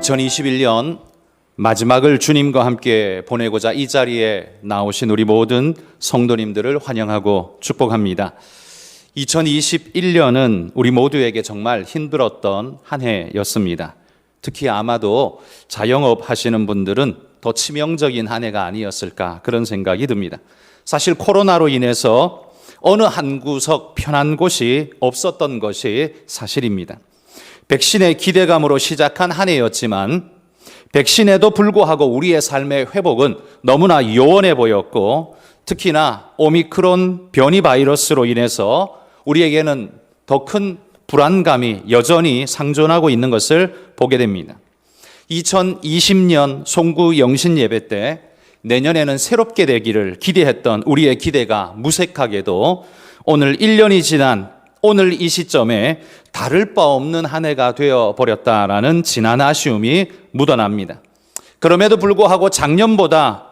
2021년 마지막을 주님과 함께 보내고자 이 자리에 나오신 우리 모든 성도님들을 환영하고 축복합니다. 2021년은 우리 모두에게 정말 힘들었던 한 해였습니다. 특히 아마도 자영업 하시는 분들은 더 치명적인 한 해가 아니었을까 그런 생각이 듭니다. 사실 코로나로 인해서 어느 한 구석 편한 곳이 없었던 것이 사실입니다. 백신의 기대감으로 시작한 한 해였지만 백신에도 불구하고 우리의 삶의 회복은 너무나 요원해 보였고, 특히나 오미크론 변이 바이러스로 인해서 우리에게는 더 큰 불안감이 여전히 상존하고 있는 것을 보게 됩니다. 2020년 송구 영신 예배 때 내년에는 새롭게 되기를 기대했던 우리의 기대가 무색하게도 오늘 1년이 지난 오늘 이 시점에 다를 바 없는 한 해가 되어버렸다라는 진한 아쉬움이 묻어납니다. 그럼에도 불구하고 작년보다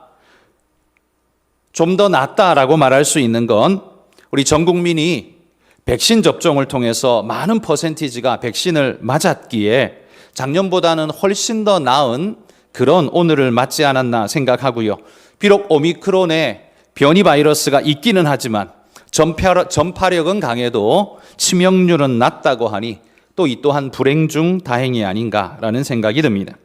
좀 더 낫다라고 말할 수 있는 건 우리 전 국민이 백신 접종을 통해서 많은 퍼센티지가 백신을 맞았기에 작년보다는 훨씬 더 나은 그런 오늘을 맞지 않았나 생각하고요. 비록 오미크론의 변이 바이러스가 있기는 하지만 전파력은 강해도 치명률은 낮다고 하니 또 이 또한 불행 중 다행이 아닌가라는 생각이 듭니다.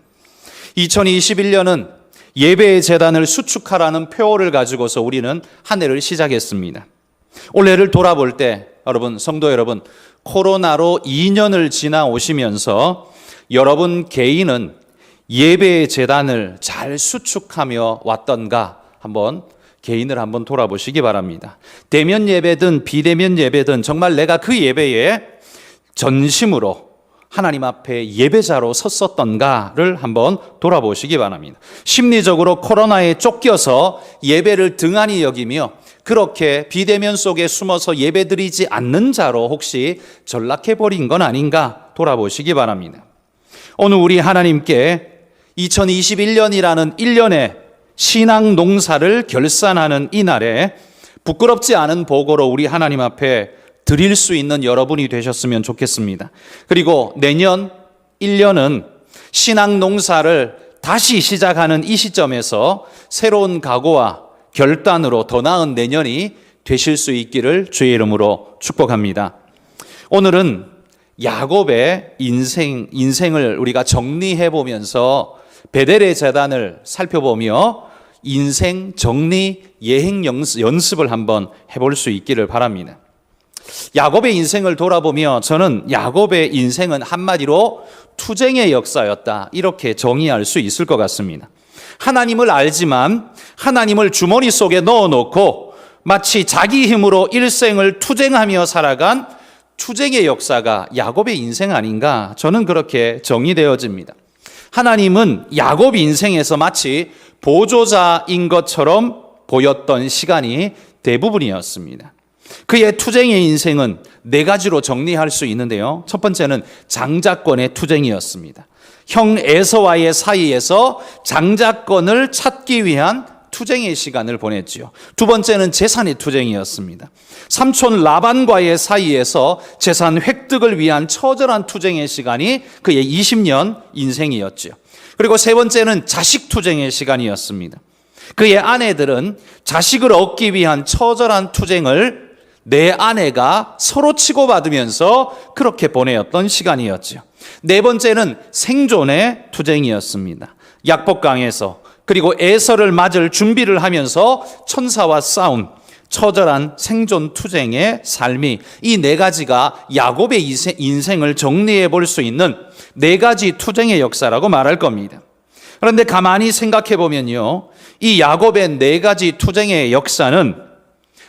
2021년은 예배의 재단을 수축하라는 표어를 가지고서 우리는 한 해를 시작했습니다. 올해를 돌아볼 때 여러분, 성도 여러분, 코로나로 2년을 지나오시면서 여러분 개인은 예배의 재단을 잘 수축하며 왔던가 한번 개인을 한번 돌아보시기 바랍니다. 대면 예배든 비대면 예배든 정말 내가 그 예배에 전심으로 하나님 앞에 예배자로 섰었던가를 한번 돌아보시기 바랍니다. 심리적으로 코로나에 쫓겨서 예배를 등한히 여기며 그렇게 비대면 속에 숨어서 예배드리지 않는 자로 혹시 전락해버린 건 아닌가 돌아보시기 바랍니다. 오늘 우리 하나님께 2021년이라는 1년의 신앙 농사를 결산하는 이 날에 부끄럽지 않은 보고로 우리 하나님 앞에 드릴 수 있는 여러분이 되셨으면 좋겠습니다. 그리고 내년 1년은 신앙 농사를 다시 시작하는 이 시점에서 새로운 각오와 결단으로 더 나은 내년이 되실 수 있기를 주의 이름으로 축복합니다. 오늘은 야곱의 인생을 우리가 정리해 보면서 베델의 재단을 살펴보며 인생 정리 예행 연습을 한번 해볼 수 있기를 바랍니다. 야곱의 인생을 돌아보며 저는 야곱의 인생은 한마디로 투쟁의 역사였다 이렇게 정의할 수 있을 것 같습니다. 하나님을 알지만 하나님을 주머니 속에 넣어놓고 마치 자기 힘으로 일생을 투쟁하며 살아간 투쟁의 역사가 야곱의 인생 아닌가 저는 그렇게 정의되어집니다. 하나님은 야곱 인생에서 마치 보조자인 것처럼 보였던 시간이 대부분이었습니다. 그의 투쟁의 인생은 네 가지로 정리할 수 있는데요. 첫 번째는 장자권의 투쟁이었습니다. 형 에서와의 사이에서 장자권을 찾기 위한 투쟁의 시간을 보냈지요. 두 번째는 재산의 투쟁이었습니다. 삼촌 라반과의 사이에서 재산 획득을 위한 처절한 투쟁의 시간이 그의 20년 인생이었지요. 그리고 세 번째는 자식 투쟁의 시간이었습니다. 그의 아내들은 자식을 얻기 위한 처절한 투쟁을 내 아내가 서로 치고받으면서 그렇게 보내었던 시간이었죠. 네 번째는 생존의 투쟁이었습니다. 약복강에서 그리고 에서를 맞을 준비를 하면서 천사와 싸운 처절한 생존 투쟁의 삶이 이 네 가지가 야곱의 인생을 정리해 볼 수 있는 네 가지 투쟁의 역사라고 말할 겁니다. 그런데 가만히 생각해 보면요, 이 야곱의 네 가지 투쟁의 역사는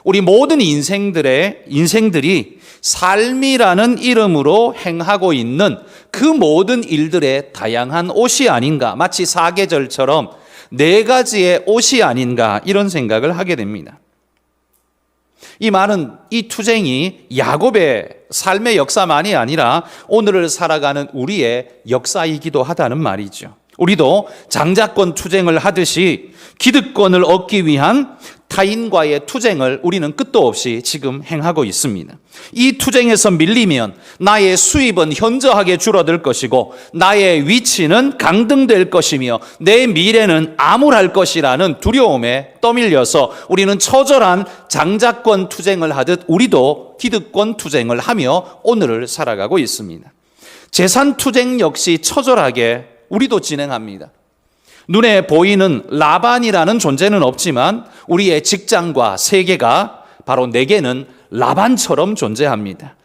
우리 모든 인생들이 삶이라는 이름으로 행하고 있는 그 모든 일들의 다양한 옷이 아닌가, 마치 사계절처럼 네 가지의 옷이 아닌가 이런 생각을 하게 됩니다. 이 말은 이 투쟁이 야곱의 삶의 역사만이 아니라 오늘을 살아가는 우리의 역사이기도 하다는 말이죠. 우리도 장자권 투쟁을 하듯이 기득권을 얻기 위한 타인과의 투쟁을 우리는 끝도 없이 지금 행하고 있습니다. 이 투쟁에서 밀리면 나의 수입은 현저하게 줄어들 것이고 나의 위치는 강등될 것이며 내 미래는 암울할 것이라는 두려움에 떠밀려서 우리는 처절한 장자권 투쟁을 하듯 우리도 기득권 투쟁을 하며 오늘을 살아가고 있습니다. 재산 투쟁 역시 처절하게 우리도 진행합니다. 눈에 보이는 라반이라는 존재는 없지만 우리의 직장과 세계가 바로 내게는 라반처럼 존재합니다.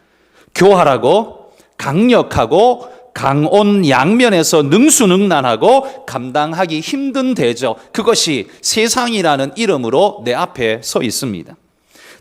교활하고 강력하고 강온 양면에서 능수능란하고 감당하기 힘든 대저, 그것이 세상이라는 이름으로 내 앞에 서 있습니다.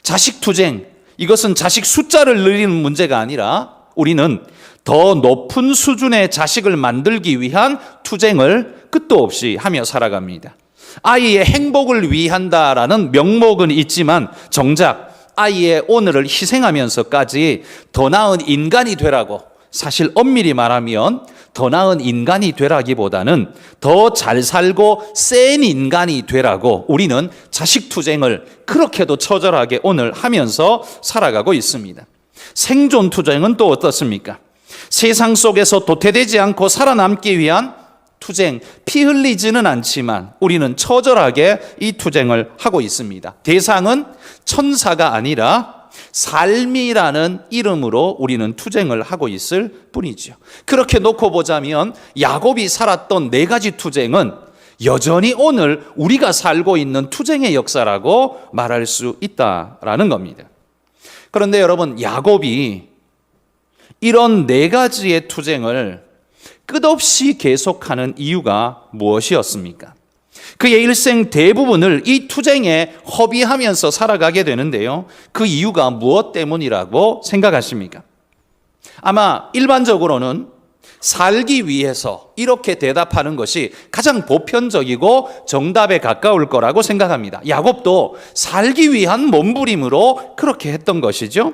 자식 투쟁, 이것은 자식 숫자를 늘리는 문제가 아니라 우리는 더 높은 수준의 자식을 만들기 위한 투쟁을 끝도 없이 하며 살아갑니다. 아이의 행복을 위한다라는 명목은 있지만 정작 아이의 오늘을 희생하면서까지 더 나은 인간이 되라고, 사실 엄밀히 말하면 더 나은 인간이 되라기보다는 더 잘 살고 센 인간이 되라고 우리는 자식 투쟁을 그렇게도 처절하게 오늘 하면서 살아가고 있습니다. 생존 투쟁은 또 어떻습니까? 세상 속에서 도태되지 않고 살아남기 위한 투쟁, 피 흘리지는 않지만 우리는 처절하게 이 투쟁을 하고 있습니다. 대상은 천사가 아니라 삶이라는 이름으로 우리는 투쟁을 하고 있을 뿐이죠. 그렇게 놓고 보자면 야곱이 살았던 네 가지 투쟁은 여전히 오늘 우리가 살고 있는 투쟁의 역사라고 말할 수 있다라는 겁니다. 그런데 여러분, 야곱이 이런 네 가지의 투쟁을 끝없이 계속하는 이유가 무엇이었습니까? 그의 일생 대부분을 이 투쟁에 허비하면서 살아가게 되는데요. 그 이유가 무엇 때문이라고 생각하십니까? 아마 일반적으로는 살기 위해서 이렇게 대답하는 것이 가장 보편적이고 정답에 가까울 거라고 생각합니다. 야곱도 살기 위한 몸부림으로 그렇게 했던 것이죠.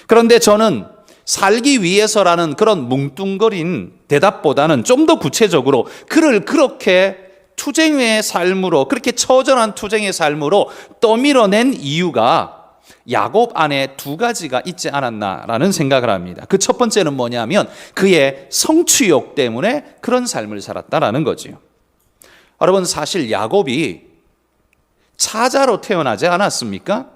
그런데 저는 살기 위해서라는 그런 뭉뚱거린 대답보다는 좀 더 구체적으로 그를 그렇게 투쟁의 삶으로, 그렇게 처절한 투쟁의 삶으로 떠밀어낸 이유가 야곱 안에 두 가지가 있지 않았나라는 생각을 합니다. 그 첫 번째는 뭐냐면 그의 성취욕 때문에 그런 삶을 살았다라는 거지요. 여러분, 사실 야곱이 차자로 태어나지 않았습니까?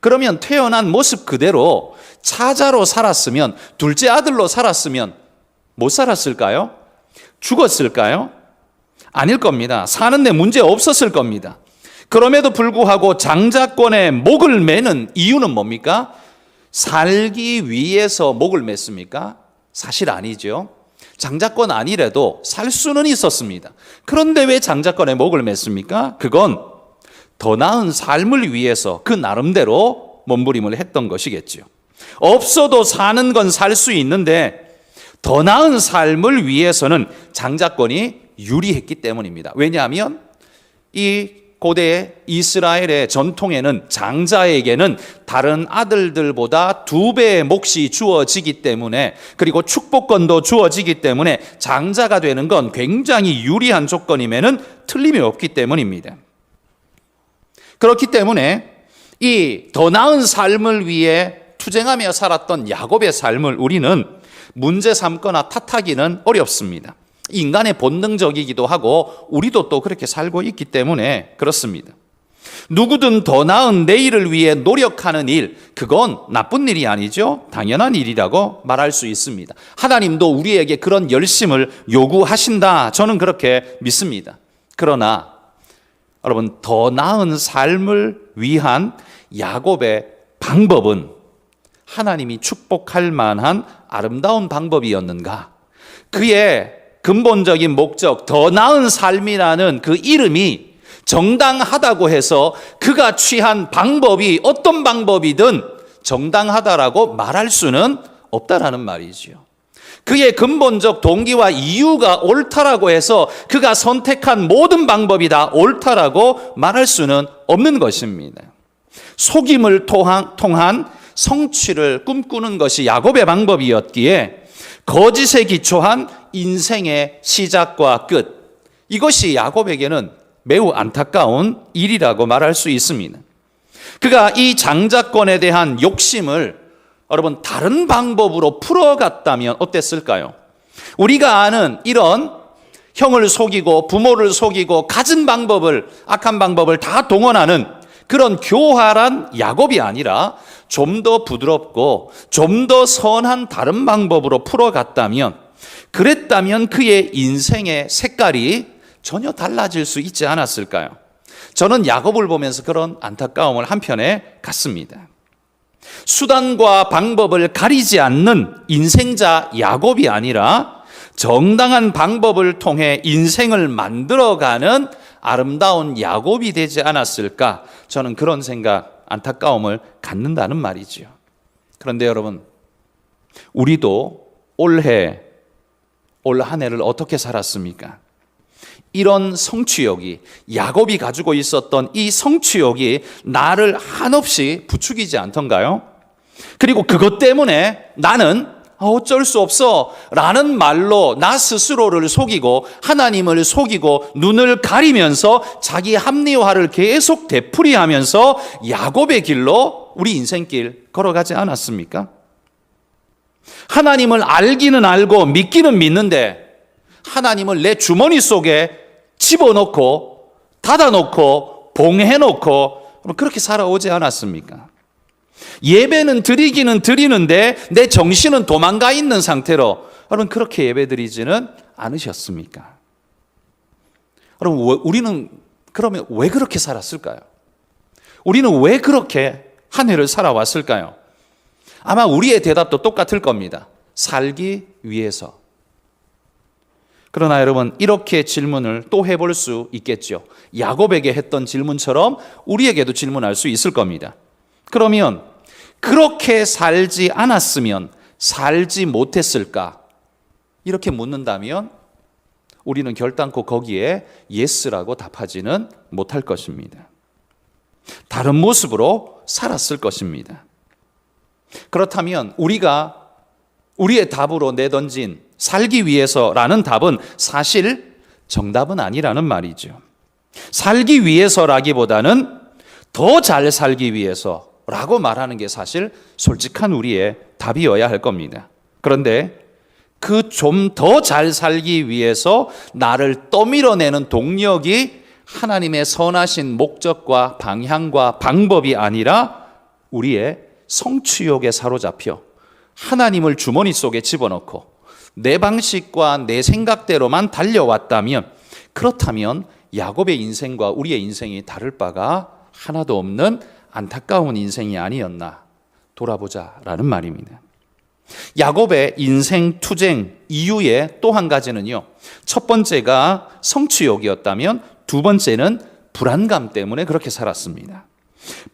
그러면 태어난 모습 그대로 차자로 살았으면, 둘째 아들로 살았으면 못 살았을까요? 죽었을까요? 아닐 겁니다. 사는데 문제 없었을 겁니다. 그럼에도 불구하고 장자권에 목을 매는 이유는 뭡니까? 살기 위해서 목을 맸습니까? 사실 아니죠. 장자권 아니래도 살 수는 있었습니다. 그런데 왜 장자권에 목을 맸습니까? 그건 더 나은 삶을 위해서 그 나름대로 몸부림을 했던 것이겠죠. 없어도 사는 건 살 수 있는데 더 나은 삶을 위해서는 장자권이 유리했기 때문입니다. 왜냐하면 이 고대 이스라엘의 전통에는 장자에게는 다른 아들들보다 2배의 몫이 주어지기 때문에, 그리고 축복권도 주어지기 때문에 장자가 되는 건 굉장히 유리한 조건임에는 틀림이 없기 때문입니다. 그렇기 때문에 이 더 나은 삶을 위해 투쟁하며 살았던 야곱의 삶을 우리는 문제 삼거나 탓하기는 어렵습니다. 인간의 본능적이기도 하고 우리도 또 그렇게 살고 있기 때문에 그렇습니다. 누구든 더 나은 내일을 위해 노력하는 일, 그건 나쁜 일이 아니죠. 당연한 일이라고 말할 수 있습니다. 하나님도 우리에게 그런 열심을 요구하신다, 저는 그렇게 믿습니다. 그러나 여러분, 더 나은 삶을 위한 야곱의 방법은 하나님이 축복할 만한 아름다운 방법이었는가? 그의 근본적인 목적, 더 나은 삶이라는 그 이름이 정당하다고 해서 그가 취한 방법이 어떤 방법이든 정당하다라고 말할 수는 없다라는 말이지요. 그의 근본적 동기와 이유가 옳다라고 해서 그가 선택한 모든 방법이 다 옳다라고 말할 수는 없는 것입니다. 속임을 통한 성취를 꿈꾸는 것이 야곱의 방법이었기에 거짓에 기초한 인생의 시작과 끝, 이것이 야곱에게는 매우 안타까운 일이라고 말할 수 있습니다. 그가 이 장자권에 대한 욕심을 여러분 다른 방법으로 풀어갔다면 어땠을까요? 우리가 아는 이런 형을 속이고 부모를 속이고 갖은 방법을, 악한 방법을 다 동원하는 그런 교활한 야곱이 아니라 좀 더 부드럽고 좀 더 선한 다른 방법으로 풀어갔다면, 그랬다면 그의 인생의 색깔이 전혀 달라질 수 있지 않았을까요? 저는 야곱을 보면서 그런 안타까움을 한편에 갖습니다. 수단과 방법을 가리지 않는 인생자 야곱이 아니라 정당한 방법을 통해 인생을 만들어가는 아름다운 야곱이 되지 않았을까? 저는 그런 생각, 안타까움을 갖는다는 말이죠. 그런데 여러분, 우리도 올 한 해를 어떻게 살았습니까? 이런 성취욕이, 야곱이 가지고 있었던 이 성취욕이 나를 한없이 부추기지 않던가요? 그리고 그것 때문에 나는 어쩔 수 없어 라는 말로 나 스스로를 속이고 하나님을 속이고 눈을 가리면서 자기 합리화를 계속 되풀이하면서 야곱의 길로 우리 인생길 걸어가지 않았습니까? 하나님을 알기는 알고 믿기는 믿는데 하나님을 내 주머니 속에 집어넣고 닫아놓고 봉해놓고 그렇게 살아오지 않았습니까? 예배는 드리기는 드리는데 내 정신은 도망가 있는 상태로 여러분 그렇게 예배 드리지는 않으셨습니까? 여러분, 우리는 그러면 왜 그렇게 살았을까요? 우리는 왜 그렇게 한 해를 살아왔을까요? 아마 우리의 대답도 똑같을 겁니다. 살기 위해서. 그러나 여러분, 이렇게 질문을 또 해볼 수 있겠죠. 야곱에게 했던 질문처럼 우리에게도 질문할 수 있을 겁니다. 그러면 그렇게 살지 않았으면 살지 못했을까? 이렇게 묻는다면 우리는 결단코 거기에 예스라고 답하지는 못할 것입니다. 다른 모습으로 살았을 것입니다. 그렇다면 우리가 우리의 답으로 내던진 살기 위해서라는 답은 사실 정답은 아니라는 말이죠. 살기 위해서라기보다는 더 잘 살기 위해서라고 말하는 게 사실 솔직한 우리의 답이어야 할 겁니다. 그런데 그 좀 더 잘 살기 위해서 나를 떠밀어내는 동력이 하나님의 선하신 목적과 방향과 방법이 아니라 우리의 성취욕에 사로잡혀 하나님을 주머니 속에 집어넣고 내 방식과 내 생각대로만 달려왔다면, 그렇다면 야곱의 인생과 우리의 인생이 다를 바가 하나도 없는 안타까운 인생이 아니었나 돌아보자라는 말입니다. 야곱의 인생 투쟁 이유의 또 한 가지는요, 첫 번째가 성취욕이었다면 두 번째는 불안감 때문에 그렇게 살았습니다.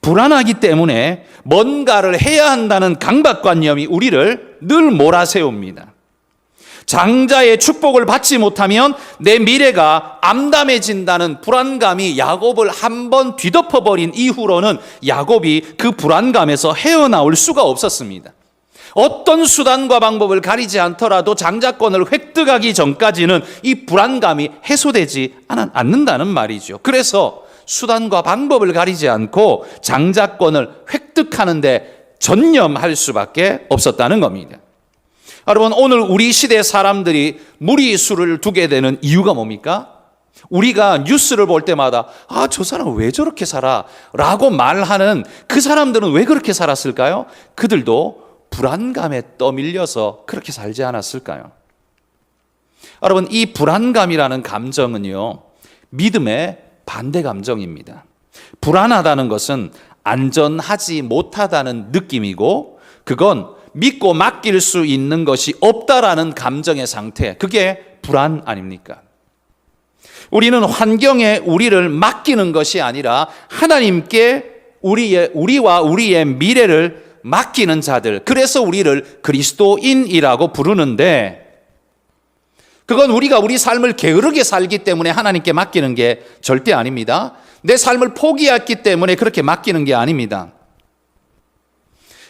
불안하기 때문에 뭔가를 해야 한다는 강박관념이 우리를 늘 몰아세웁니다. 장자의 축복을 받지 못하면 내 미래가 암담해진다는 불안감이 야곱을 한번 뒤덮어버린 이후로는 야곱이 그 불안감에서 헤어나올 수가 없었습니다. 어떤 수단과 방법을 가리지 않더라도 장자권을 획득하기 전까지는 이 불안감이 해소되지 않는다는 말이죠. 그래서 수단과 방법을 가리지 않고 장자권을 획득하는 데 전념할 수밖에 없었다는 겁니다. 여러분, 오늘 우리 시대 사람들이 무리수를 두게 되는 이유가 뭡니까? 우리가 뉴스를 볼 때마다 저 사람 왜 저렇게 살아? 라고 말하는 그 사람들은 왜 그렇게 살았을까요? 그들도 불안감에 떠밀려서 그렇게 살지 않았을까요? 여러분, 이 불안감이라는 감정은요, 믿음의 반대 감정입니다. 불안하다는 것은 안전하지 못하다는 느낌이고, 그건 믿고 맡길 수 있는 것이 없다라는 감정의 상태, 그게 불안 아닙니까? 우리는 환경에 우리를 맡기는 것이 아니라 하나님께 우리와 우리의 미래를 맡기는 자들, 그래서 우리를 그리스도인이라고 부르는데, 그건 우리가 우리 삶을 게으르게 살기 때문에 하나님께 맡기는 게 절대 아닙니다. 내 삶을 포기했기 때문에 그렇게 맡기는 게 아닙니다.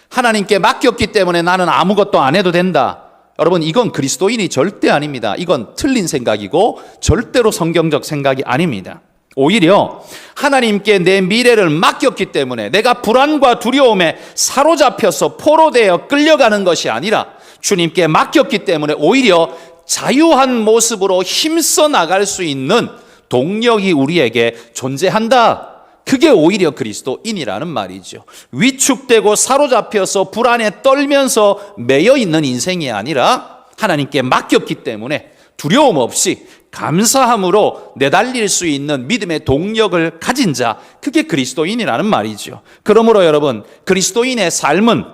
하나님께 맡겼기 때문에 나는 아무것도 안 해도 된다 여러분, 이건 그리스도인이 절대 아닙니다. 이건 틀린 생각이고 절대로 성경적 생각이 아닙니다. 오히려 하나님께 내 미래를 맡겼기 때문에 내가 불안과 두려움에 사로잡혀서 포로되어 끌려가는 것이 아니라 주님께 맡겼기 때문에 오히려 자유한 모습으로 힘써 나갈 수 있는 동력이 우리에게 존재한다. 그게 오히려 그리스도인이라는 말이죠. 위축되고 사로잡혀서 불안에 떨면서 매여 있는 인생이 아니라 하나님께 맡겼기 때문에 두려움 없이 감사함으로 내달릴 수 있는 믿음의 동력을 가진 자, 그게 그리스도인이라는 말이죠. 그러므로 여러분, 그리스도인의 삶은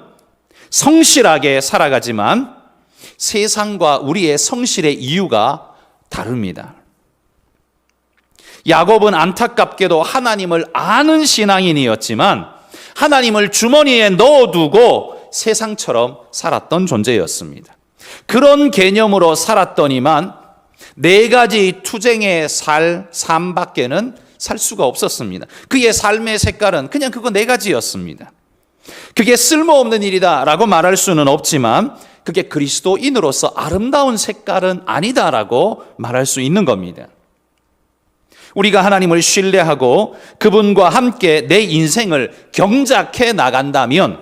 성실하게 살아가지만 세상과 우리의 성실의 이유가 다릅니다. 야곱은 안타깝게도 하나님을 아는 신앙인이었지만 하나님을 주머니에 넣어두고 세상처럼 살았던 존재였습니다. 그런 개념으로 살았더니만 4가지 투쟁의 삶밖에는 살 수가 없었습니다. 그의 삶의 색깔은 그냥 그거 4가지였습니다. 그게 쓸모없는 일이다라고 말할 수는 없지만 그게 그리스도인으로서 아름다운 색깔은 아니다라고 말할 수 있는 겁니다. 우리가 하나님을 신뢰하고 그분과 함께 내 인생을 경작해 나간다면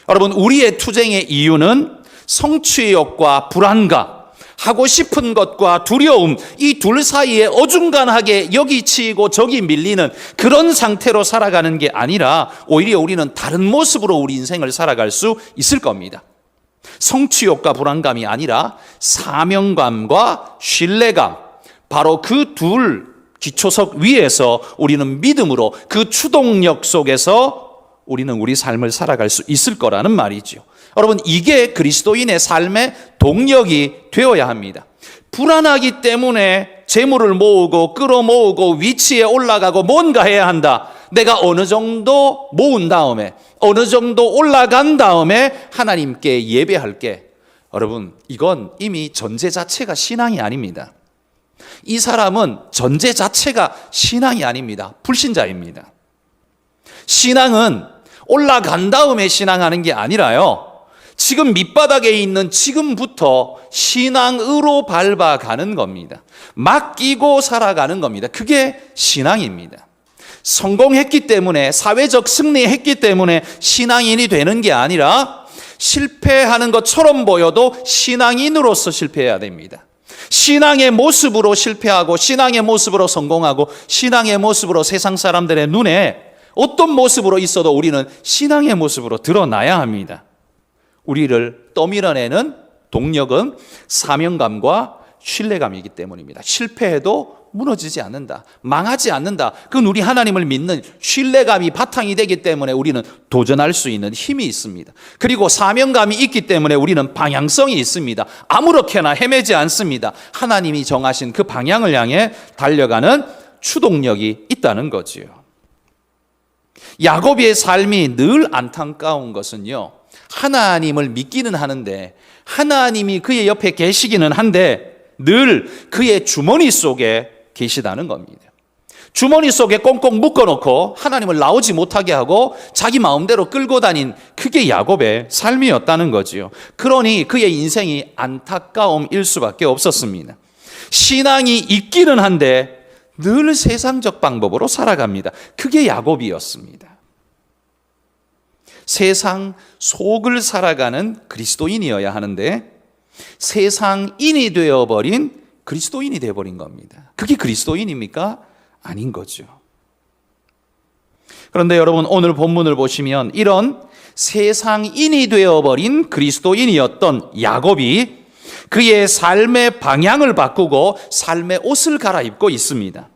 여러분, 우리의 투쟁의 이유는 성취욕과 불안감, 하고 싶은 것과 두려움, 이 둘 사이에 어중간하게 여기 치이고 저기 밀리는 그런 상태로 살아가는 게 아니라 오히려 우리는 다른 모습으로 우리 인생을 살아갈 수 있을 겁니다. 성취욕과 불안감이 아니라 사명감과 신뢰감, 바로 그 둘 기초석 위에서 우리는 믿음으로 그 추동력 속에서 우리는 우리 삶을 살아갈 수 있을 거라는 말이죠. 여러분, 이게 그리스도인의 삶의 동력이 되어야 합니다. 불안하기 때문에 재물을 모으고 끌어모으고 위치에 올라가고 뭔가 해야 한다. 내가 어느 정도 모은 다음에 어느 정도 올라간 다음에 하나님께 예배할게. 여러분, 이건 이미 전제 자체가 신앙이 아닙니다. 이 사람은 전제 자체가 신앙이 아닙니다. 불신자입니다. 신앙은 올라간 다음에 신앙하는 게 아니라요, 지금 밑바닥에 있는 지금부터 신앙으로 밟아가는 겁니다. 맡기고 살아가는 겁니다. 그게 신앙입니다. 성공했기 때문에, 사회적 승리했기 때문에 신앙인이 되는 게 아니라 실패하는 것처럼 보여도 신앙인으로서 실패해야 됩니다. 신앙의 모습으로 실패하고 신앙의 모습으로 성공하고 신앙의 모습으로 세상 사람들의 눈에 어떤 모습으로 있어도 우리는 신앙의 모습으로 드러나야 합니다. 우리를 떠밀어내는 동력은 사명감과 신뢰감이기 때문입니다. 실패해도 무너지지 않는다, 망하지 않는다. 그건 우리 하나님을 믿는 신뢰감이 바탕이 되기 때문에 우리는 도전할 수 있는 힘이 있습니다. 그리고 사명감이 있기 때문에 우리는 방향성이 있습니다. 아무렇게나 헤매지 않습니다. 하나님이 정하신 그 방향을 향해 달려가는 추동력이 있다는 거지요. 야곱의 삶이 늘 안타까운 것은요, 하나님을 믿기는 하는데, 하나님이 그의 옆에 계시기는 한데 늘 그의 주머니 속에 계시다는 겁니다. 주머니 속에 꽁꽁 묶어놓고 하나님을 나오지 못하게 하고 자기 마음대로 끌고 다닌, 그게 야곱의 삶이었다는 거지요. 그러니 그의 인생이 안타까움일 수밖에 없었습니다. 신앙이 있기는 한데 늘 세상적 방법으로 살아갑니다. 그게 야곱이었습니다. 세상 속을 살아가는 그리스도인이어야 하는데 세상인이 되어버린 그리스도인이 되어버린 겁니다. 그게 그리스도인입니까? 아닌 거죠. 그런데 여러분, 오늘 본문을 보시면 이런 세상인이 되어버린 그리스도인이었던 야곱이 그의 삶의 방향을 바꾸고 삶의 옷을 갈아입고 있습니다.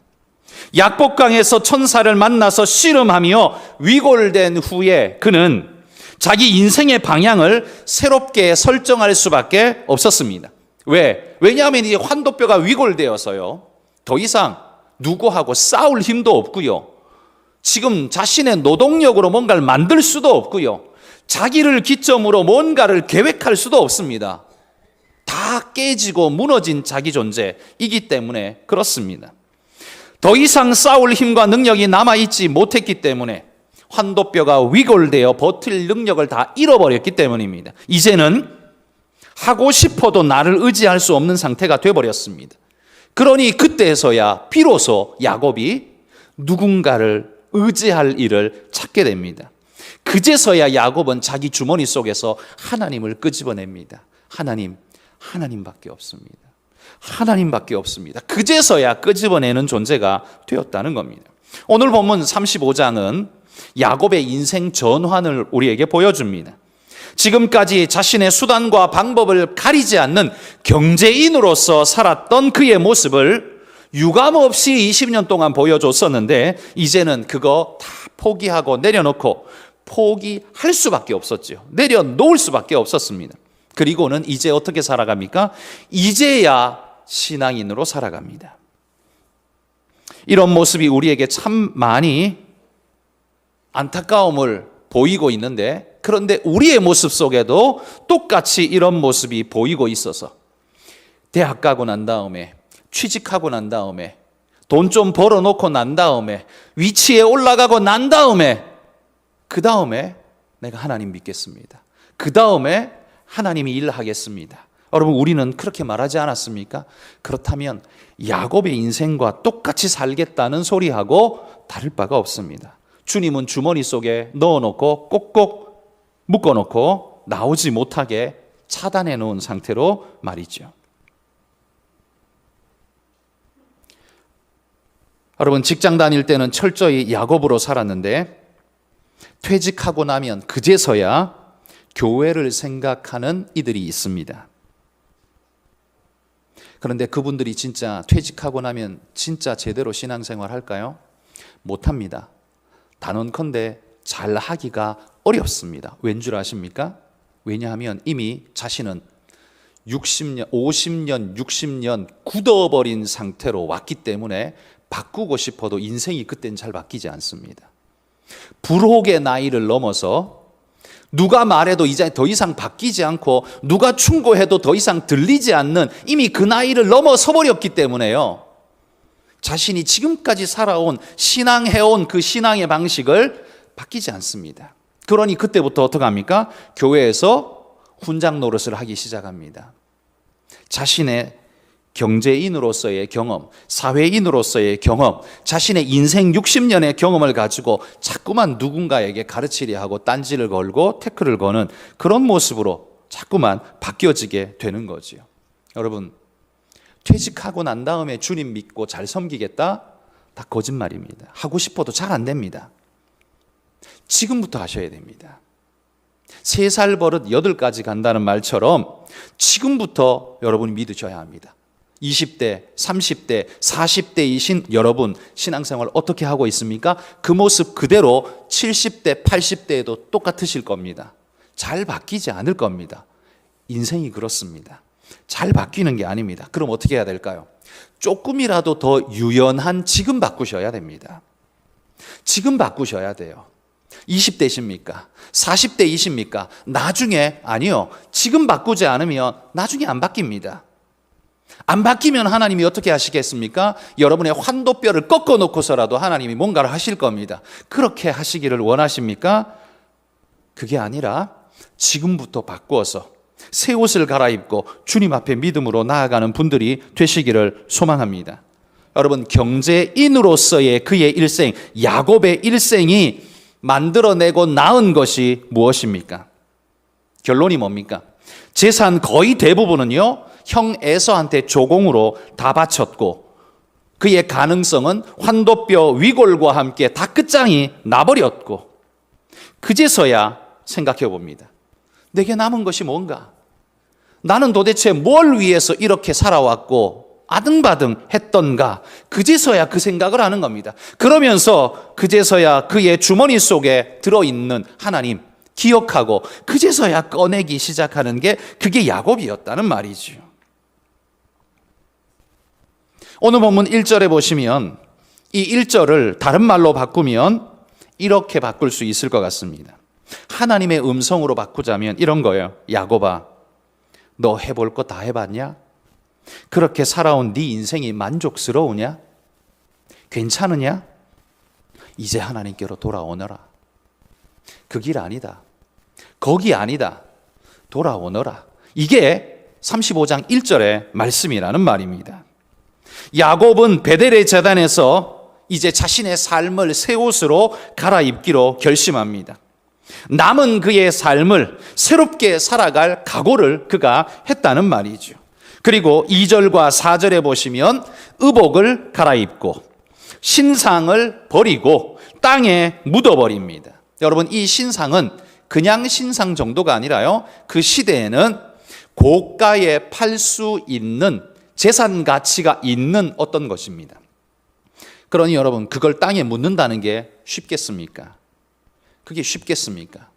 약복강에서 천사를 만나서 씨름하며 위골된 후에 그는 자기 인생의 방향을 새롭게 설정할 수밖에 없었습니다. 왜? 왜냐하면 이제 환도뼈가 위골되어서요, 더 이상 누구하고 싸울 힘도 없고요, 지금 자신의 노동력으로 뭔가를 만들 수도 없고요, 자기를 기점으로 뭔가를 계획할 수도 없습니다. 다 깨지고 무너진 자기 존재이기 때문에 그렇습니다. 더 이상 싸울 힘과 능력이 남아있지 못했기 때문에 환도뼈가 위골되어 버틸 능력을 다 잃어버렸기 때문입니다. 이제는 하고 싶어도 나를 의지할 수 없는 상태가 되어버렸습니다. 그러니 그때에서야 비로소 야곱이 누군가를 의지할 일을 찾게 됩니다. 그제서야 야곱은 자기 주머니 속에서 하나님을 끄집어냅니다. 하나님밖에 없습니다. 하나님밖에 없습니다. 그제서야 끄집어내는 존재가 되었다는 겁니다. 오늘 본문 35장은 야곱의 인생 전환을 우리에게 보여줍니다. 지금까지 자신의 수단과 방법을 가리지 않는 경제인으로서 살았던 그의 모습을 유감없이 20년 동안 보여줬었는데 이제는 그거 다 포기하고 내려놓고 포기할 수밖에 없었죠. 내려놓을 수밖에 없었습니다. 그리고는 이제 어떻게 살아갑니까? 이제야 신앙인으로 살아갑니다. 이런 모습이 우리에게 참 많이 안타까움을 보이고 있는데, 그런데 우리의 모습 속에도 똑같이 이런 모습이 보이고 있어서 대학 가고 난 다음에 취직하고 난 다음에 돈 좀 벌어놓고 난 다음에 위치에 올라가고 난 다음에 그 다음에 내가 하나님 믿겠습니다. 그 다음에 하나님이 일하겠습니다. 여러분, 우리는 그렇게 말하지 않았습니까? 그렇다면 야곱의 인생과 똑같이 살겠다는 소리하고 다를 바가 없습니다. 주님은 주머니 속에 넣어놓고 꼭꼭 묶어놓고 나오지 못하게 차단해 놓은 상태로 말이죠. 여러분, 직장 다닐 때는 철저히 야곱으로 살았는데 퇴직하고 나면 그제서야 교회를 생각하는 이들이 있습니다. 그런데 그분들이 진짜 퇴직하고 나면 진짜 제대로 신앙생활 할까요? 못합니다. 단언컨대 잘하기가 어렵습니다. 왠 줄 아십니까? 왜냐하면 이미 자신은 60년, 50년, 60년 굳어버린 상태로 왔기 때문에 바꾸고 싶어도 인생이 그땐 잘 바뀌지 않습니다. 불혹의 나이를 넘어서 누가 말해도 이제 더 이상 바뀌지 않고 누가 충고해도 더 이상 들리지 않는 이미 그 나이를 넘어서 버렸기 때문에요. 자신이 지금까지 살아온 신앙해온 그 신앙의 방식을 바뀌지 않습니다. 그러니 그때부터 어떻게 합니까? 교회에서 훈장 노릇을 하기 시작합니다. 자신의 경제인으로서의 경험, 사회인으로서의 경험, 자신의 인생 60년의 경험을 가지고 자꾸만 누군가에게 가르치려 하고 딴지를 걸고 태클을 거는 그런 모습으로 자꾸만 바뀌어지게 되는 거지요. 여러분, 퇴직하고 난 다음에 주님 믿고 잘 섬기겠다? 다 거짓말입니다. 하고 싶어도 잘 안 됩니다. 지금부터 하셔야 됩니다. 3살 버릇 8가지 간다는 말처럼 지금부터 여러분이 믿으셔야 합니다. 20대, 30대, 40대이신 여러분 신앙생활 어떻게 하고 있습니까? 그 모습 그대로 70대, 80대에도 똑같으실 겁니다. 잘 바뀌지 않을 겁니다. 인생이 그렇습니다. 잘 바뀌는 게 아닙니다. 그럼 어떻게 해야 될까요? 조금이라도 더 유연한 지금 바꾸셔야 됩니다. 지금 바꾸셔야 돼요. 20대십니까? 40대이십니까? 나중에, 아니요. 지금 바꾸지 않으면 나중에 안 바뀝니다. 안 바뀌면 하나님이 어떻게 하시겠습니까? 여러분의 환도뼈를 꺾어 놓고서라도 하나님이 뭔가를 하실 겁니다. 그렇게 하시기를 원하십니까? 그게 아니라 지금부터 바꾸어서 새 옷을 갈아입고 주님 앞에 믿음으로 나아가는 분들이 되시기를 소망합니다. 여러분, 경제인으로서의 그의 일생, 야곱의 일생이 만들어내고 낳은 것이 무엇입니까? 결론이 뭡니까? 재산 거의 대부분은요, 형 에서한테 조공으로 다 바쳤고 그의 가능성은 환도뼈 위골과 함께 다 끝장이 나버렸고 그제서야 생각해 봅니다. 내게 남은 것이 뭔가? 나는 도대체 뭘 위해서 이렇게 살아왔고 아등바등 했던가? 그제서야 그 생각을 하는 겁니다. 그러면서 그제서야 그의 주머니 속에 들어있는 하나님 기억하고 그제서야 꺼내기 시작하는 게 그게 야곱이었다는 말이죠. 오늘 본문 1절에 보시면 이 1절을 다른 말로 바꾸면 이렇게 바꿀 수 있을 것 같습니다. 하나님의 음성으로 바꾸자면 이런 거예요. 야곱아, 너 해볼 거 다 해봤냐? 그렇게 살아온 네 인생이 만족스러우냐? 괜찮으냐? 이제 하나님께로 돌아오너라. 그 길 아니다. 거기 아니다. 돌아오너라. 이게 35장 1절의 말씀이라는 말입니다. 야곱은 베델의 제단에서 이제 자신의 삶을 새 옷으로 갈아입기로 결심합니다. 남은 그의 삶을 새롭게 살아갈 각오를 그가 했다는 말이죠. 그리고 2절과 4절에 보시면 의복을 갈아입고 신상을 버리고 땅에 묻어버립니다. 여러분, 이 신상은 그냥 신상 정도가 아니라요, 그 시대에는 고가에 팔 수 있는 재산 가치가 있는 어떤 것입니다. 그러니 여러분, 그걸 땅에 묻는다는 게 쉽겠습니까? 그게 쉽겠습니까?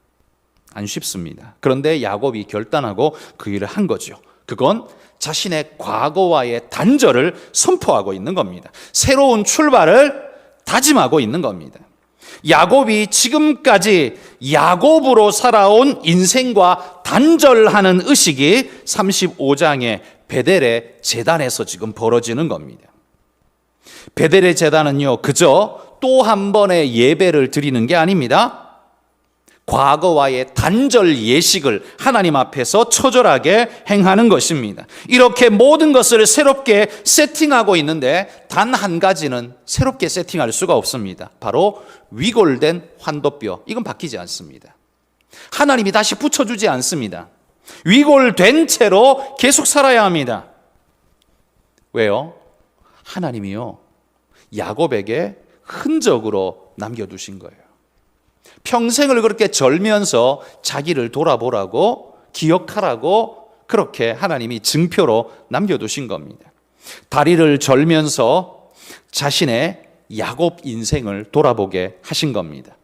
안 쉽습니다. 그런데 야곱이 결단하고 그 일을 한 거죠. 그건 자신의 과거와의 단절을 선포하고 있는 겁니다. 새로운 출발을 다짐하고 있는 겁니다. 야곱이 지금까지 야곱으로 살아온 인생과 단절하는 의식이 35장의 베델의 제단에서 지금 벌어지는 겁니다. 베델의 제단은요, 그저 또 한 번의 예배를 드리는 게 아닙니다. 과거와의 단절 예식을 하나님 앞에서 처절하게 행하는 것입니다. 이렇게 모든 것을 새롭게 세팅하고 있는데 단 한 가지는 새롭게 세팅할 수가 없습니다. 바로 위골된 환도뼈. 이건 바뀌지 않습니다. 하나님이 다시 붙여주지 않습니다. 위골된 채로 계속 살아야 합니다. 왜요? 하나님이요, 야곱에게 흔적으로 남겨두신 거예요. 평생을 그렇게 절면서 자기를 돌아보라고, 기억하라고 그렇게 하나님이 증표로 남겨두신 겁니다. 다리를 절면서 자신의 야곱 인생을 돌아보게 하신 겁니다.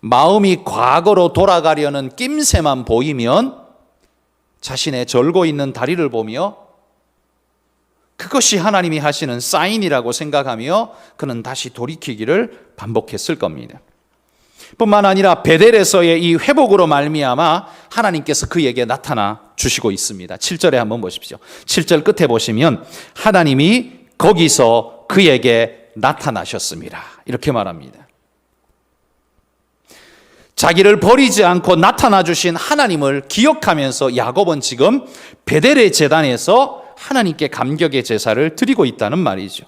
마음이 과거로 돌아가려는 낌새만 보이면 자신의 절고 있는 다리를 보며 그것이 하나님이 하시는 사인이라고 생각하며 그는 다시 돌이키기를 반복했을 겁니다. 뿐만 아니라 베델에서의 이 회복으로 말미암아 하나님께서 그에게 나타나 주시고 있습니다. 7절에 한번 보십시오. 7절 끝에 보시면 하나님이 거기서 그에게 나타나셨습니다. 이렇게 말합니다. 자기를 버리지 않고 나타나 주신 하나님을 기억하면서 야곱은 지금 베델의 제단에서 하나님께 감격의 제사를 드리고 있다는 말이죠.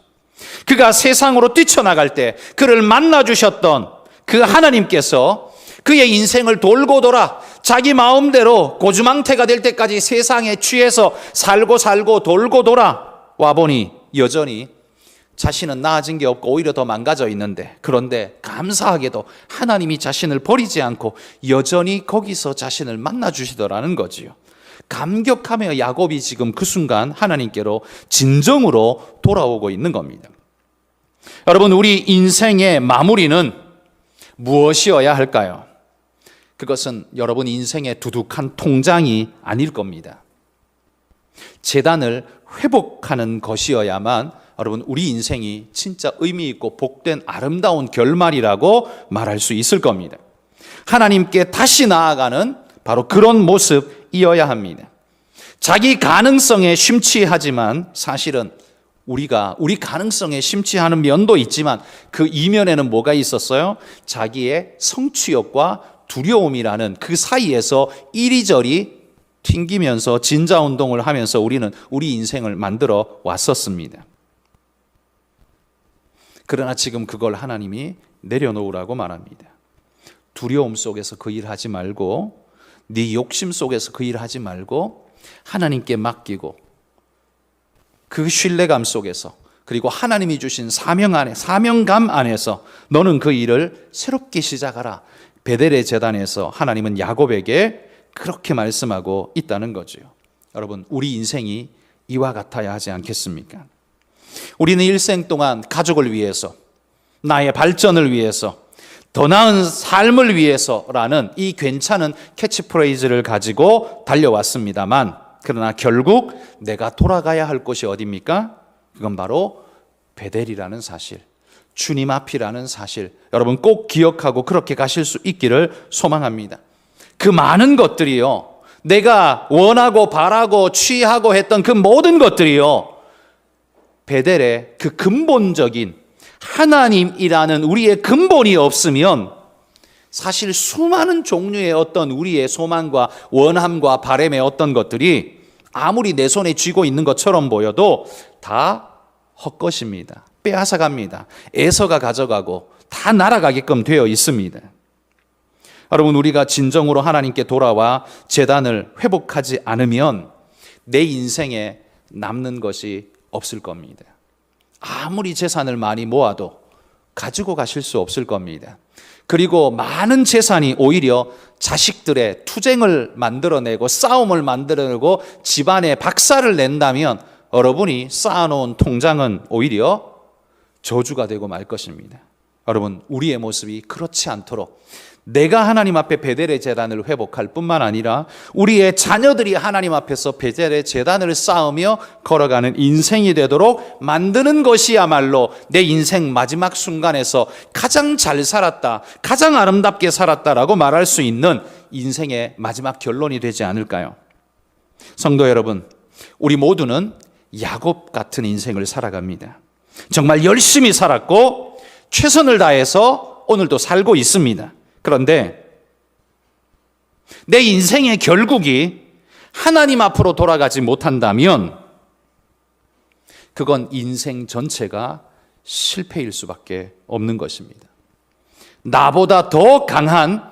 그가 세상으로 뛰쳐나갈 때 그를 만나 주셨던 그 하나님께서 그의 인생을 돌고 돌아 자기 마음대로 고주망태가 될 때까지 세상에 취해서 살고 돌고 돌아 와보니 여전히 자신은 나아진 게 없고 오히려 더 망가져 있는데, 그런데 감사하게도 하나님이 자신을 버리지 않고 여전히 거기서 자신을 만나 주시더라는 거지요. 감격하며 야곱이 지금 그 순간 하나님께로 진정으로 돌아오고 있는 겁니다. 여러분, 우리 인생의 마무리는 무엇이어야 할까요? 그것은 여러분 인생의 두둑한 통장이 아닐 겁니다. 재단을 회복하는 것이어야만 여러분 우리 인생이 진짜 의미 있고 복된 아름다운 결말이라고 말할 수 있을 겁니다. 하나님께 다시 나아가는 바로 그런 모습이어야 합니다. 자기 가능성에 심취하지만 사실은 우리 가능성에 심취하는 면도 있지만 그 이면에는 뭐가 있었어요? 자기의 성취욕과 두려움이라는 그 사이에서 이리저리 튕기면서 진자운동을 하면서 우리는 우리 인생을 만들어 왔었습니다. 그러나 지금 그걸 하나님이 내려놓으라고 말합니다. 두려움 속에서 그 일 하지 말고, 네 욕심 속에서 그 일 하지 말고 하나님께 맡기고 그 신뢰감 속에서, 그리고 하나님이 주신 사명감 안에서 너는 그 일을 새롭게 시작하라. 베델의 제단에서 하나님은 야곱에게 그렇게 말씀하고 있다는 거죠. 여러분, 우리 인생이 이와 같아야 하지 않겠습니까? 우리는 일생 동안 가족을 위해서, 나의 발전을 위해서, 더 나은 삶을 위해서라는 이 괜찮은 캐치프레이즈를 가지고 달려왔습니다만, 그러나 결국 내가 돌아가야 할 곳이 어디입니까? 그건 바로 베델이라는 사실, 주님 앞이라는 사실, 여러분 꼭 기억하고 그렇게 가실 수 있기를 소망합니다. 그 많은 것들이요, 내가 원하고 바라고 취하고 했던 그 모든 것들이요, 베델의 그 근본적인 하나님이라는 우리의 근본이 없으면 사실 수많은 종류의 어떤 우리의 소망과 원함과 바람의 어떤 것들이 아무리 내 손에 쥐고 있는 것처럼 보여도 다 헛것입니다. 빼앗아갑니다. 에서가 가져가고 다 날아가게끔 되어 있습니다. 여러분, 우리가 진정으로 하나님께 돌아와 재단을 회복하지 않으면 내 인생에 남는 것이 없을 겁니다. 아무리 재산을 많이 모아도 가지고 가실 수 없을 겁니다. 그리고 많은 재산이 오히려 자식들의 투쟁을 만들어내고 싸움을 만들어내고 집안에 박살을 낸다면 여러분이 쌓아놓은 통장은 오히려 저주가 되고 말 것입니다. 여러분, 우리의 모습이 그렇지 않도록 내가 하나님 앞에 베델의 제단을 회복할 뿐만 아니라 우리의 자녀들이 하나님 앞에서 베델의 제단을 쌓으며 걸어가는 인생이 되도록 만드는 것이야말로 내 인생 마지막 순간에서 가장 잘 살았다, 가장 아름답게 살았다라고 말할 수 있는 인생의 마지막 결론이 되지 않을까요? 성도 여러분, 우리 모두는 야곱 같은 인생을 살아갑니다. 정말 열심히 살았고 최선을 다해서 오늘도 살고 있습니다. 그런데 내 인생의 결국이 하나님 앞으로 돌아가지 못한다면 그건 인생 전체가 실패일 수밖에 없는 것입니다. 나보다 더 강한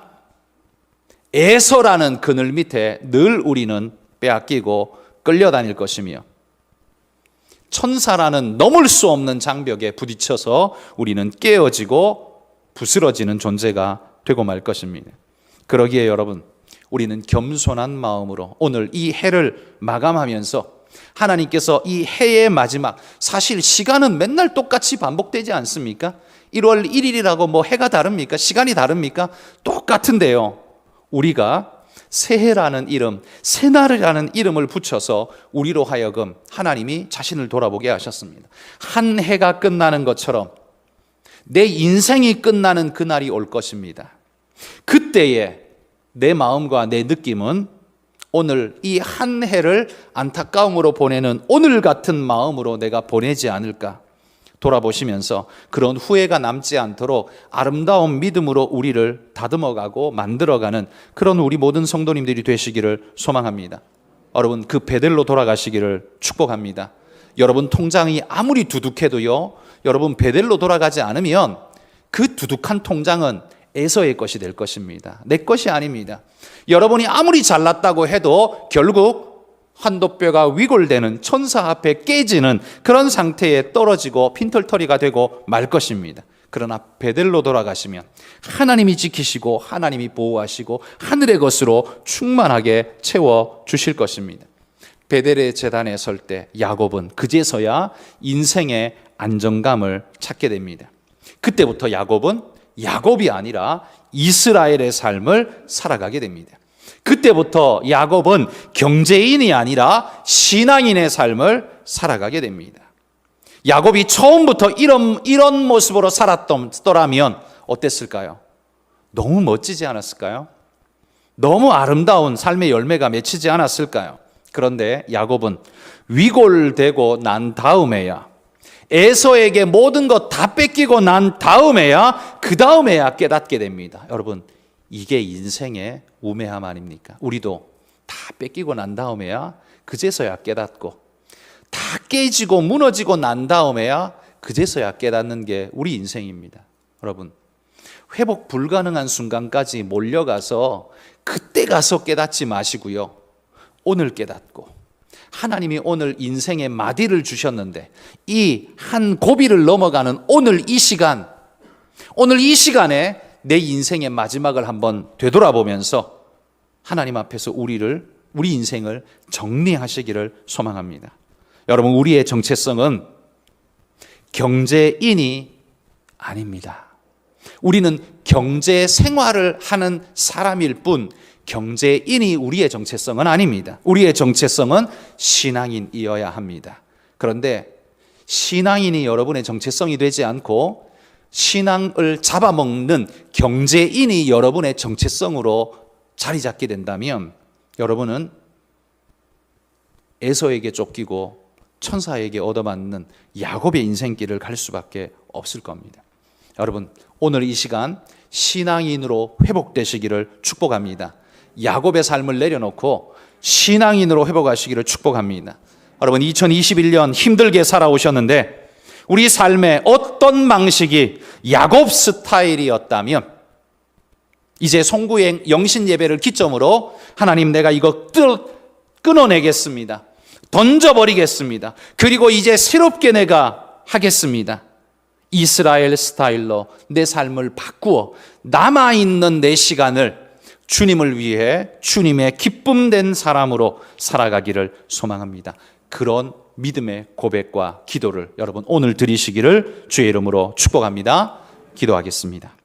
에서라는 그늘 밑에 늘 우리는 빼앗기고 끌려다닐 것이며 천사라는 넘을 수 없는 장벽에 부딪혀서 우리는 깨어지고 부스러지는 존재가 되고 말 것입니다. 그러기에 여러분, 우리는 겸손한 마음으로 오늘 이 해를 마감하면서 하나님께서 이 해의 마지막, 사실 시간은 맨날 똑같이 반복되지 않습니까? 1월 1일이라고 뭐 해가 다릅니까? 시간이 다릅니까? 똑같은데요, 우리가 새해라는 이름, 새날이라는 이름을 붙여서 우리로 하여금 하나님이 자신을 돌아보게 하셨습니다. 한 해가 끝나는 것처럼 내 인생이 끝나는 그날이 올 것입니다. 그때에 내 마음과 내 느낌은 오늘 이 한 해를 안타까움으로 보내는 오늘 같은 마음으로 내가 보내지 않을까 돌아보시면서 그런 후회가 남지 않도록 아름다운 믿음으로 우리를 다듬어가고 만들어가는 그런 우리 모든 성도님들이 되시기를 소망합니다. 여러분, 그 베델로 돌아가시기를 축복합니다. 여러분 통장이 아무리 두둑해도요, 여러분 베델로 돌아가지 않으면 그 두둑한 통장은 에서의 것이 될 것입니다. 내 것이 아닙니다. 여러분이 아무리 잘났다고 해도 결국 한도뼈가 위골되는 천사 앞에 깨지는 그런 상태에 떨어지고 핀털터리가 되고 말 것입니다. 그러나 베델로 돌아가시면 하나님이 지키시고 하나님이 보호하시고 하늘의 것으로 충만하게 채워주실 것입니다. 베델의 제단에 설 때 야곱은 그제서야 인생의 안정감을 찾게 됩니다. 그때부터 야곱은 야곱이 아니라 이스라엘의 삶을 살아가게 됩니다. 그때부터 야곱은 경제인이 아니라 신앙인의 삶을 살아가게 됩니다. 야곱이 처음부터 이런 모습으로 살았더라면 어땠을까요? 너무 멋지지 않았을까요? 너무 아름다운 삶의 열매가 맺히지 않았을까요? 그런데 야곱은 위골되고 난 다음에야, 에서에게 모든 것 다 뺏기고 난 다음에야, 그 다음에야 깨닫게 됩니다. 여러분, 이게 인생의 우매함 아닙니까? 우리도 다 뺏기고 난 다음에야 그제서야 깨닫고, 다 깨지고 무너지고 난 다음에야 그제서야 깨닫는 게 우리 인생입니다. 여러분, 회복 불가능한 순간까지 몰려가서 그때 가서 깨닫지 마시고요, 오늘 깨닫고 하나님이 오늘 인생의 마디를 주셨는데 이 한 고비를 넘어가는 오늘 이 시간, 오늘 이 시간에 내 인생의 마지막을 한번 되돌아보면서 하나님 앞에서 우리 인생을 정리하시기를 소망합니다. 여러분, 우리의 정체성은 경제인이 아닙니다. 우리는 경제 생활을 하는 사람일 뿐 경제인이 우리의 정체성은 아닙니다. 우리의 정체성은 신앙인이어야 합니다. 그런데 신앙인이 여러분의 정체성이 되지 않고 신앙을 잡아먹는 경제인이 여러분의 정체성으로 자리 잡게 된다면 여러분은 에서에게 쫓기고 천사에게 얻어맞는 야곱의 인생길을 갈 수밖에 없을 겁니다. 여러분, 오늘 이 시간 신앙인으로 회복되시기를 축복합니다. 야곱의 삶을 내려놓고 신앙인으로 회복하시기를 축복합니다. 여러분, 2021년 힘들게 살아오셨는데 우리 삶에 어떤 방식이 야곱 스타일이었다면 이제 송구행 영신 예배를 기점으로 하나님, 내가 이거 끊어내겠습니다. 던져버리겠습니다. 그리고 이제 새롭게 내가 하겠습니다. 이스라엘 스타일로 내 삶을 바꾸어 남아있는 내 시간을 주님을 위해 주님의 기쁨된 사람으로 살아가기를 소망합니다. 그런 믿음의 고백과 기도를 여러분 오늘 드리시기를 주의 이름으로 축복합니다. 기도하겠습니다.